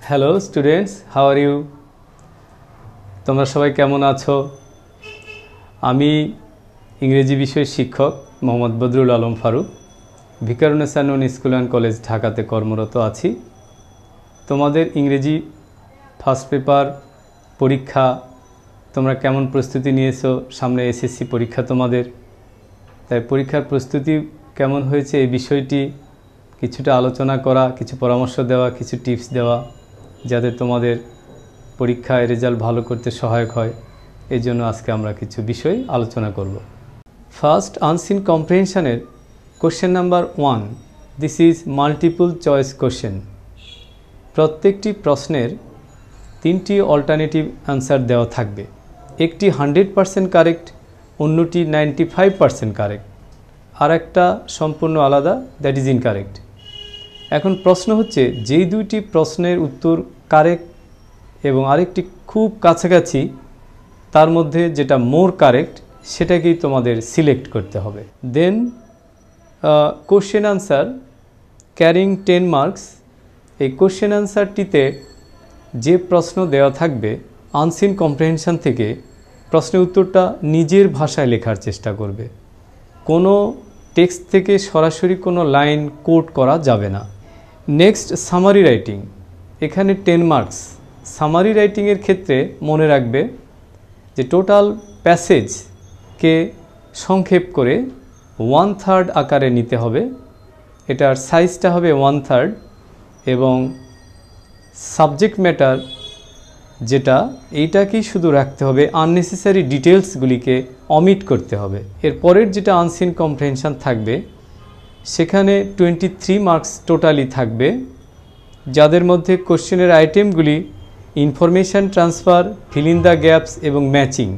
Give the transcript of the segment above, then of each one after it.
Hello students, how are you? তোমরা সবাই কেমন আছো? আমি ইংরেজি বিষয়ের শিক্ষক Mohammad Badrul Alam Faruk, Viqarunnisa Noon school and college ঢাকাতে কর্মরত আছি। তোমাদের ইংরেজি ফার্স্ট পেপার পরীক্ষা তোমরা কেমন প্রস্তুতি নিয়েছো? সামনে এসএসসি পরীক্ষা তোমাদের, তাই পরীক্ষার প্রস্তুতি কেমন হয়েছে এই বিষয়টি কিছুটা আলোচনা করা, কিছু পরামর্শ দেওয়া, কিছু টিপস দেওয়া, যাতে তোমাদের পরীক্ষায় রেজাল্ট ভালো করতে সহায়ক হয়। এই জন্য আজকে আমরা কিছু বিষয় আলোচনা করব। ফার্স্ট, আনসিন কম্প্রিহেনশনের question number 1, this is multiple choice question. প্রত্যেকটি প্রশ্নের 3টি অল্টারনেটিভ অ্যান্সার দেওয়া থাকবে। একটি 100% কারেক্ট, অন্যটি 95% কারেক্ট, আর একটা সম্পূর্ণ আলাদা, দ্যাট ইজ ইনকারেক্ট। এখন প্রশ্ন হচ্ছে, যেই দুইটি প্রশ্নের উত্তর কারেক্ট এবং আরেকটি খুব কাছাকাছি, তার মধ্যে যেটা মোর কারেক্ট সেটাকেই তোমাদের সিলেক্ট করতে হবে। Then question answer carrying 10 marks. এই কোশ্চেন আনসারটিতে যে প্রশ্ন দেওয়া থাকবে আনসিন কম্প্রিহেনশন থেকে, প্রশ্নের উত্তরটা নিজের ভাষায় লেখার চেষ্টা করবে। কোনো টেক্সট থেকে সরাসরি কোনো লাইন কোট করা যাবে না। Next, summary writing. এখানে 10 মার্কস। সামারি রাইটিংয়ের ক্ষেত্রে মনে রাখবে যে টোটাল প্যাসেজকে সংক্ষেপ করে 1/3 আকারে নিতে হবে। এটার সাইজটা হবে 1/3 এবং সাবজেক্ট ম্যাটার যেটা, এইটাকেই শুধু রাখতে হবে, আননেসেসারি ডিটেলসগুলিকে অমিট করতে হবে। এরপরের যেটা আনসিন কম্প্রিহেনশন থাকবে, সেখানে 23 মার্কস টোটালি থাকবে, যাদের মধ্যে কোশ্চেনের আইটেমগুলি information transfer, fill in the gaps এবং ম্যাচিং।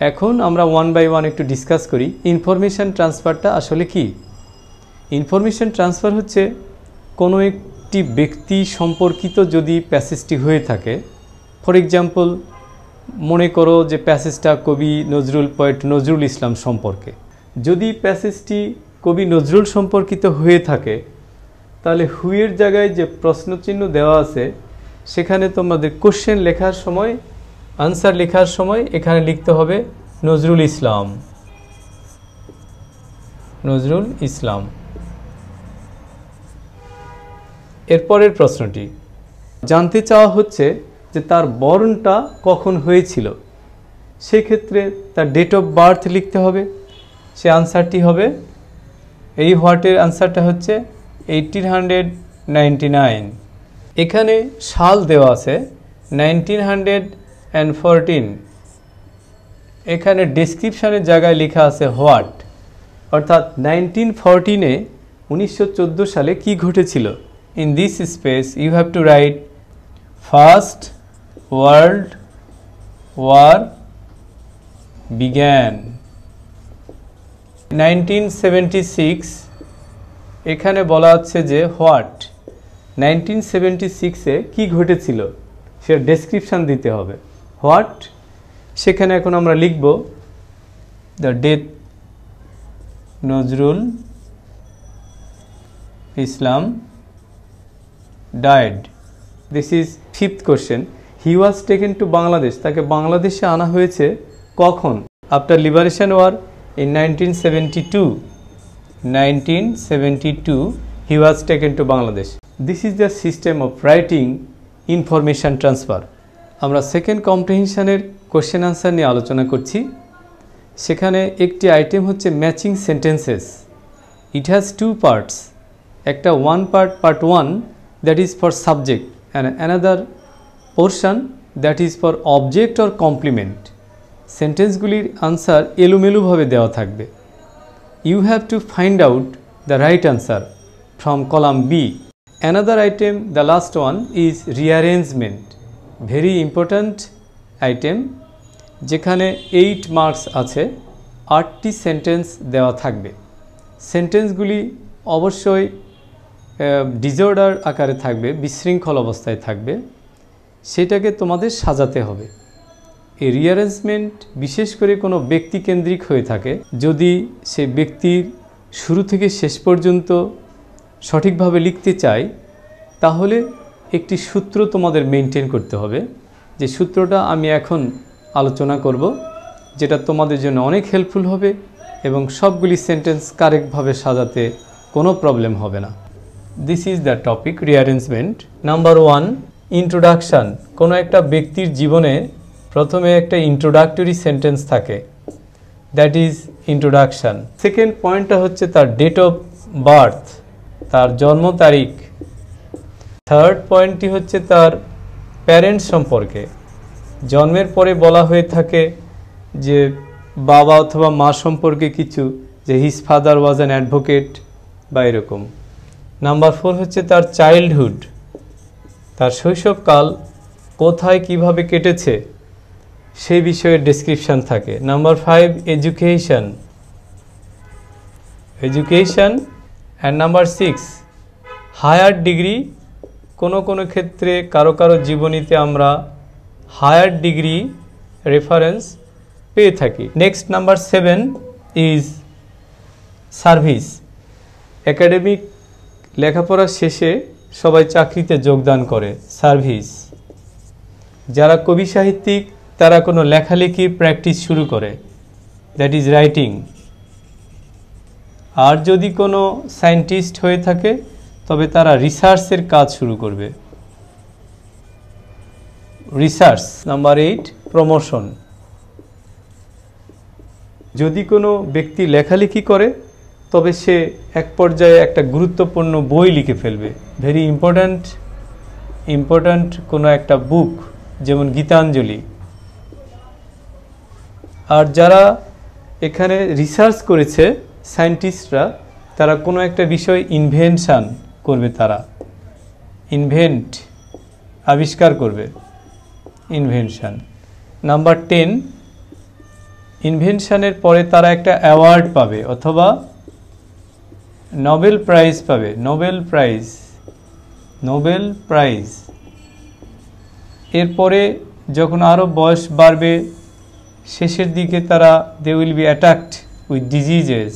এখন আমরা 1 বাই 1 একটু ডিসকাস করি। ইনফরমেশান ট্রান্সফারটা আসলে কি? ইনফরমেশান ট্রান্সফার হচ্ছে কোনো একটি ব্যক্তি সম্পর্কিত যদি প্যাসেজটি হয়ে থাকে, ফর এক্সাম্পল মনে করো যে প্যাসেজটা কবি পোয়েট নজরুল ইসলাম সম্পর্কে। যদি প্যাসেজটি কবি নজরুল সম্পর্কিত হয়ে থাকে, তাহলে হুয়ের জায়গায় যে প্রশ্নচিহ্ন দেওয়া আছে, সেখানে তোমাদের কোশ্চেন লেখার সময়, আনসার লেখার সময় এখানে লিখতে হবে নজরুল ইসলাম। নজরুল ইসলাম। এরপরের প্রশ্নটি জানতে চাওয়া হচ্ছে যে তার বর্ণটা কখন হয়েছিল। সেক্ষেত্রে তার ডেট অফ বার্থ লিখতে হবে। সে আনসারটি হবে, এই হোয়াটের আনসারটা হচ্ছে 1899। এখানে সাল দেওয়া আছে 1914। এখানে ডেসক্রিপশানের জায়গায় লেখা আছে হোয়াট, অর্থাৎ 1914-এ 1914 সালে কি ঘটেছিল। In this space you have to write first world war began. 1976 এখানে বলা হচ্ছে যে হোয়াট, 1976-এ কি ঘটেছিল সে ডেসক্রিপশান দিতে হবে। হোয়াট, সেখানে এখন আমরা লিখব the death Nazrul Islam died. This is 5th question. He was taken to Bangladesh. তাকে বাংলাদেশে আনা হয়েছে কখন? After liberation war in 1972. 1972 he was taken to Bangladesh. This is the system of writing information transfer. আমরা সেকেন্ড কম্প্রিহেনশনের কোশ্চেন আনসার নিয়ে আলোচনা করছি। সেখানে একটি আইটেম হচ্ছে matching sentences. It has 2 parts. একটা part 1 that is for subject and another portion that is for object or complement. সেন্টেন্সগুলির আনসার এলোমেলোভাবে দেওয়া থাকবে। You have to find out the right answer from column B. Another item, the last one, is rearrangement. Very important item, যেখানে 8 marks আছে। 8টি sentence দেওয়া থাকবে। সেন্টেন্সগুলি অবশ্যই ডিসঅর্ডার আকারে থাকবে, বিশৃঙ্খল অবস্থায় থাকবে। সেটাকে তোমাদের সাজাতে হবে। এই রিঅ্যারেঞ্জমেন্ট বিশেষ করে কোনো ব্যক্তিকেন্দ্রিক হয়ে থাকে, যদি সে ব্যক্তির শুরু থেকে শেষ পর্যন্ত সঠিকভাবে লিখতে চায়, তাহলে একটি সূত্র তোমাদের মেনটেন করতে হবে, যে সূত্রটা আমি এখন আলোচনা করব, যেটা তোমাদের জন্য অনেক হেল্পফুল হবে এবং সবগুলি সেন্টেন্স কারেক্টভাবে সাজাতে কোনো প্রবলেম হবে না। This is the topic rearrangement. Number 1, introduction. কোনো একটা ব্যক্তির জীবনে প্রথমে একটা ইন্ট্রোডাক্টরি সেন্টেন্স থাকে, দ্যাট ইজ ইন্ট্রোডাকশান। সেকেন্ড পয়েন্টটা হচ্ছে তার ডেট অফ বার্থ, তার জন্ম তারিখ। থার্ড পয়েন্টটি হচ্ছে তার প্যারেন্টস সম্পর্কে। জন্মের পরে বলা হয়ে থাকে যে বাবা অথবা মা সম্পর্কে কিছু, যে his father was an advocate বা এরকম। নাম্বার 4 হচ্ছে তার চাইল্ডহুড, তার শৈশবকাল কোথায় কিভাবে কেটেছে সেই বিষয়ে ডেসক্রিপশান থাকে। Number 5, education. And number 6, higher degree. কোনো ক্ষেত্রে কারো জীবনীতে আমরা হায়ার ডিগ্রি রেফারেন্স পেয়ে থাকি। Next number 7 is service. Academic লেখাপড়া শেষে সবাই চাকরিতে যোগদান করে, সার্ভিস। যারা কবি সাহিত্যিক তারা কোনো লেখালেখির প্র্যাকটিস শুরু করে, দ্যাট ইজ রাইটিং। আর যদি কোনো সায়েন্টিস্ট হয়ে থাকে তবে তারা রিসার্চের কাজ শুরু করবে, রিসার্চ। Number 8, promotion. যদি কোনো ব্যক্তি লেখালেখি করে তবে সে এক পর্যায়ে একটা গুরুত্বপূর্ণ বই লিখে ফেলবে, ভেরি ইম্পর্ট্যান্ট কোনো একটা বুক, যেমন গীতাঞ্জলি। আর যারা এখানে রিসার্চ করেছে, সায়েন্টিস্টরা, তারা কোনো একটা বিষয় ইনভেনশন করবে, তারা আবিষ্কার করবে, ইনভেনশন। নাম্বার 10, ইনভেনশনের পরে তারা একটা অ্যাওয়ার্ড পাবে অথবা নোবেল প্রাইজ পাবে, নোবেল প্রাইজ। এরপরে যখন আরও বয়স বাড়বে, শেষের দিকে তারা they will be attacked with diseases,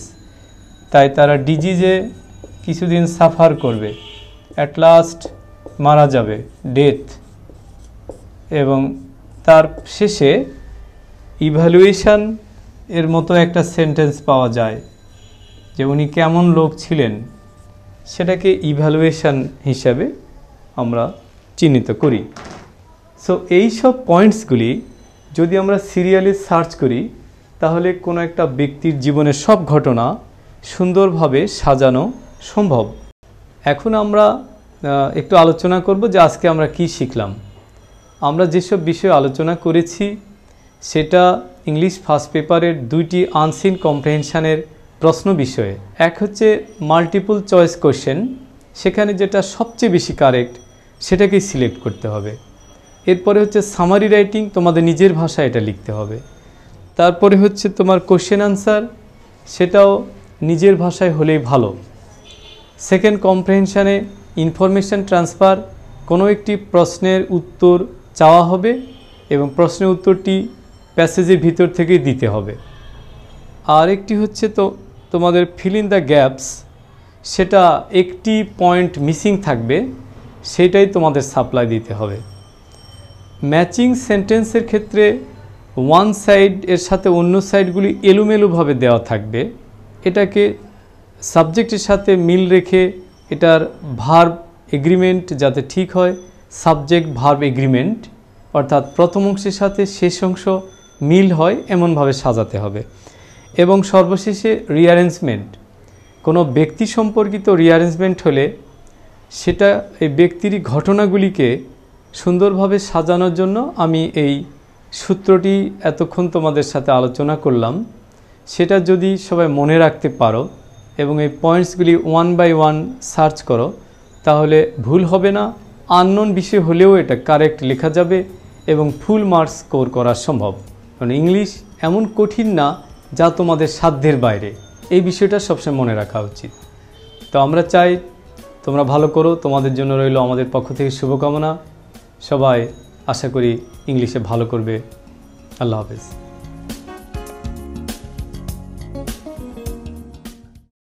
তাই তারা ডিজিজে কিছুদিন সাফার করবে, অ্যাট লাস্ট মারা যাবে, ডেথ। এবং তার শেষে ইভ্যালুয়েশন এর মতো একটা সেন্টেন্স পাওয়া যায়, যে উনি কেমন লোক ছিলেন, সেটাকে ইভ্যালুয়েশন হিসাবে আমরা চিহ্নিত করি। সো এই সব পয়েন্টসগুলি যদি আমরা সিরিয়ালি সার্চ করি তাহলে কোনো একটা ব্যক্তির জীবনের সব ঘটনা সুন্দরভাবে সাজানো সম্ভব। এখন আমরা একটু আলোচনা করব যে আজকে আমরা কি শিখলাম। আমরা যেসব বিষয় আলোচনা করেছি সেটা ইংলিশ ফার্স্ট পেপারের 2টি আনসিন কম্প্রিহেনশনের প্রশ্ন বিষয়ে। এক হচ্ছে মাল্টিপল চয়েস কোশ্চেন, সেখানে যেটা সবচেয়ে বেশি কারেক্ট সেটাকেই সিলেক্ট করতে হবে। এরপরে হচ্ছে সামারি রাইটিং, তোমাদের নিজের ভাষায় এটা লিখতে হবে। তারপরে হচ্ছে তোমার কোশ্চেন আনসার, সেটাও নিজের ভাষায় হলেই ভালো। সেকেন্ড কম্প্রিহেনশনে ইনফরমেশন ট্রান্সফার, কোনো একটি প্রশ্নের উত্তর চাওয়া হবে এবং প্রশ্নের উত্তরটি প্যাসেজের ভিতর থেকেই দিতে হবে। আর একটি হচ্ছে তোমাদের ফিল ইন দ্য গ্যাপস, সেটা একটি পয়েন্ট মিসিং থাকবে, সেটাই তোমাদের সাপ্লাই দিতে হবে। ম্যাচিং সেন্টেন্সের ক্ষেত্রে ওয়ান সাইড এর সাথে অন্য সাইডগুলি এলোমেলোভাবে দেওয়া থাকবে, এটাকে সাবজেক্টের সাথে মিল রেখে এটার ভার্ব এগ্রিমেন্ট যাতে ঠিক হয়, সাবজেক্ট ভার্ব এগ্রিমেন্ট, অর্থাৎ প্রথম অংশের সাথে শেষ অংশ মিল হয় এমনভাবে সাজাতে হবে। এবং সর্বশেষে রিঅ্যারেঞ্জমেন্ট, কোনো ব্যক্তি সম্পর্কিত রিঅ্যারেঞ্জমেন্ট হলে সেটা এই ব্যক্তির ঘটনাগুলিকে সুন্দরভাবে সাজানোর জন্য আমি এই সূত্রটি এতক্ষণ তোমাদের সাথে আলোচনা করলাম, সেটা যদি সবাই মনে রাখতে পারো এবং এই পয়েন্টসগুলি 1 বাই 1 সার্চ করো তাহলে ভুল হবে না। আননোন বিষয় হলেও এটা কারেক্ট লেখা যাবে এবং ফুল মার্কস স্কোর করা সম্ভব। কারণ ইংলিশ এমন কঠিন না যা তোমাদের সাধ্যের বাইরে, এই বিষয়টা সবসময় মনে রাখা উচিত। তো আমরা চাই তোমরা ভালো করো, তোমাদের জন্য রইল আমাদের পক্ষ থেকে শুভকামনা। সবাই আশা করি ইংলিশে ভালো করবে। আল্লাহ হাফেজ।